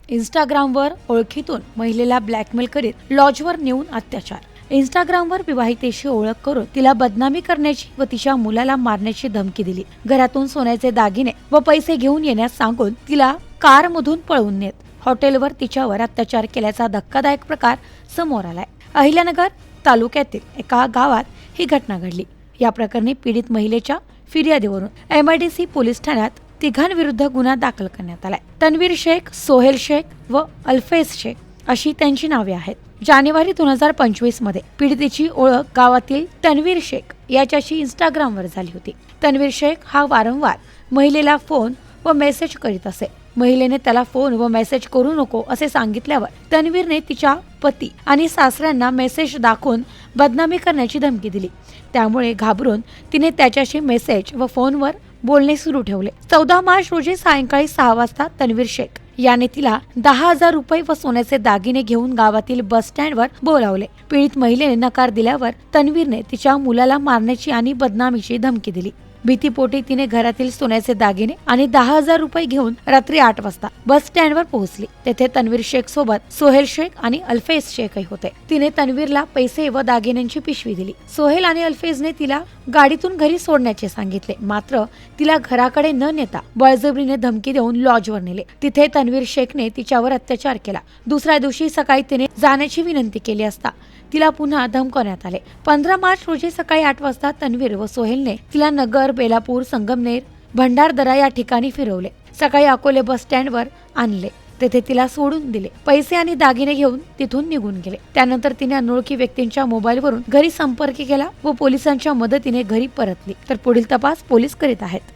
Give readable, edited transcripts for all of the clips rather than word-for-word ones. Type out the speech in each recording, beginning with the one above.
इंस्टाग्रामवर ओळखीतून महिलेला ब्लॅकमेल करीत लॉजवर नेऊन अत्याचार। इंस्टाग्रामवर विवाहितेशी ओळख करून तिला बदनामी करण्याची व तिच्या मुलाला मारण्याची धमकी दिली। घरातून सोन्याचे दागिने व पैसे घेऊन येण्यास सांगून तिला कारमधून पळवून नेत हॉटेलवर तिच्यावर अत्याचार केल्याचा धक्कादायक प्रकार समोर आलाय। अहिल्यानगर तालुक्यातील एका गावात ही घटना घडली। या प्रकरणी पीडित महिलेच्या फिर्यादीवरून MIDC पोलीस ठाण्यात तिघांविरुद्ध गुन्हा दाखल करण्यात आलाय। तन्वीर शेख, सोहेल शेख व अल्फेज शेख अशी त्यांची नावे आहेत। जानेवारी 2025 मध्ये पीडितेची ओळख गावातील तन्वीर शेख याच्याशी इंस्टाग्रामवर झाली होती। तन्वीर शेख हा वारंवार महिलेला फोन व मेसेज करीत असे। महिलेने त्याला फोन व मेसेज करू नको असे सांगितल्यावर तन्वीरने तिच्या पती आणि सासऱ्यांना मेसेज दाखवून बदनामी करण्याची धमकी दिली। त्यामुळे घाबरून तिने त्याच्याशी मेसेज व फोनवर बोलणे सुरू ठेवले। 14 मार्च रोजी सायंकाळी 6 वाजता तन्वीर शेख याने तिला 10,000 रुपये व सोन्याचे दागिने घेऊन गावातील बस स्टँडवर बोलावले। पीडित महिलेने नकार दिल्यावर तन्वीरने तिच्या मुलाला मारण्याची आणि बदनामीची धमकी दिली। भीतीपोटी तिने घरातील सोन्याचे दागिने आणि 10,000 रुपये घेऊन रात्री 8 वाजता बस स्टँडवर पोहोचली। तेथे तन्वीर शेख सोबत सोहेल शेख आणि अल्फेज शेखही होते। तिने तन्वीरला पैसे व दागिन्यांची पिशवी दिली। सोहेल आणि अल्फेजने तिला गाडीतून घरी सोडण्याचे सांगितले, मात्र तिला घराकडे न नेता बळजबरीने धमकी देऊन लॉजवर नेले। तिथे तन्वीर शेखने तिच्यावर अत्याचार केला। दुसऱ्या दिवशी सकाळी तिने जाण्याची विनंती केली असता तिला पुन्हा धमकवण्यात आले। 15 मार्च रोजी सकाळी 8 वाजता तन्वीर व सोहेलने तिला नगर, बेलापूर, संगमनेर, भंडारदरा या ठिकाणी फिरवले। सकाळी अकोले बस स्टँडवर आणले। तेथे तिला सोडून दिले। पैसे आणि दागिने घेऊन तिथून निघून गेले। त्यानंतर तिने अनोळखी व्यक्तींच्या मोबाईलवरून घरी संपर्क केला व पोलिसांच्या मदतीने घरी परतली। तर पुढील तपास पोलीस करीत आहेत।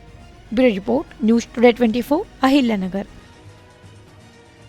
Bureau report, news today 24, Ahilyanagar.